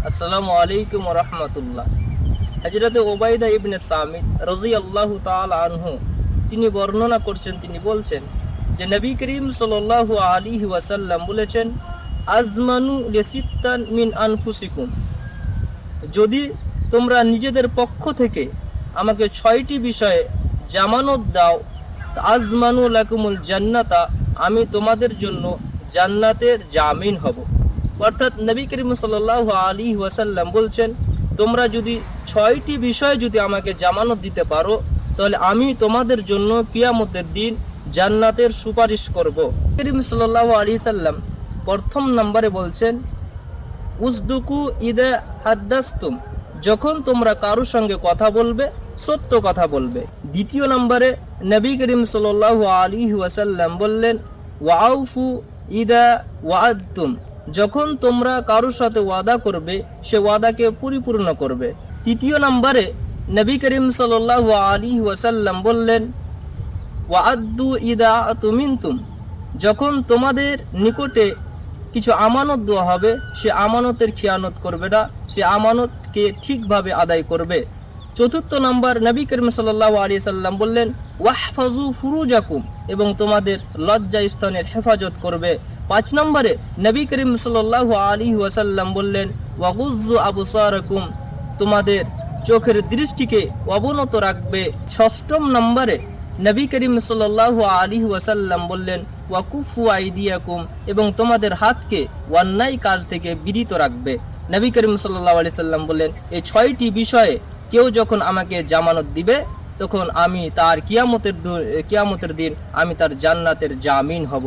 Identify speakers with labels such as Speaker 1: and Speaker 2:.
Speaker 1: আসসালামু আলাইকুম ওয়া রাহমাতুল্লাহ। হযরত উবাইদা ইবনে সামিত রাদিয়াল্লাহু তাআলা আনহু তিনি বর্ণনা করছেন, তিনি বলছেন যে নবী করিম সাল্লাল্লাহু আলাইহি ওয়াসাল্লাম বলেছেন, আজমানু লিসিত্তান মিন আনফুসিকুম, যদি তোমরা নিজেদের পক্ষ থেকে আমাকে 6টি বিষয়ে জামানত দাও, আজমানু লাকুমুল জান্নাতা, আমি তোমাদের জন্য জান্নাতের জামিন হব। অর্থাৎ নবী করিম সাল্লাল্লাহু আলাইহি ওয়াসাল্লাম বলছেন, তোমরা যদি 6টি বিষয়ে যদি আমাকে জামানত দিতে পারো, তাহলে আমি তোমাদের জন্য কিয়ামতের দিন জান্নাতের সুপারিশ করব। করিম সাল্লাল্লাহু আলাইহি সাল্লাম প্রথম নম্বরে বলছেন, উসদুকু ইদা হাদ্দাসতুম, যখন তোমরা কারোর সঙ্গে কথা বলবে সত্য কথা বলবে। দ্বিতীয় নম্বরে নবী করিম সাল্লাল্লাহু আলাইহি ওয়াসাল্লাম বললেন, ওয়াউফু ইদা ওয়াআদতুম, যখন তোমরা কারোর সাথে ওয়াদা করবে সে ওয়াদাকে পরিপূর্ণ করবে। তৃতীয় নম্বরে নবী করিম সাল্লাল্লাহু আলাইহি ওয়াসাল্লাম বললেন, ওয়াআদ্দু ইদা আতুমিনতুম, যখন তোমাদের নিকটে কিছু আমানত দেওয়া হবে সে আমানতের খিয়ানত করবে না, সে আমানতকে ঠিকভাবে আদায় করবে। চতুর্থ নম্বর নবী করিম সাল্লাল্লাহু আলাইহি সাল্লাম বললেন, ওয়াহফাজু ফুরুজাকুম, এবং তোমাদের লজ্জা স্থানের হেফাজত করবে। 5 নম্বরে নবী করিম সাল্লাল্লাহু আলাইহি ওয়াসাল্লাম বললেন, ওয়াগুজ্জু আবসারাকুম, তোমাদের চোখের দৃষ্টিকে অবনত রাখবে। 6ম নম্বরে নবী করিম সাল্লাল্লাহু আলাইহি ওয়াসাল্লাম বললেন, ওয়াকুফু আইদিয়াকুম, এবং তোমাদের হাতকে অন্যায় কাজ থেকে বিরত রাখবে। নবী করিম সাল্লাল্লাহু আলাইহি সাল্লাম বললেন, এই 6টি বিষয়ে কেউ যখন আমাকে জামানত দিবে, তখন আমি তার কিয়ামতের দিন আমি তার জান্নাতের জামিন হব।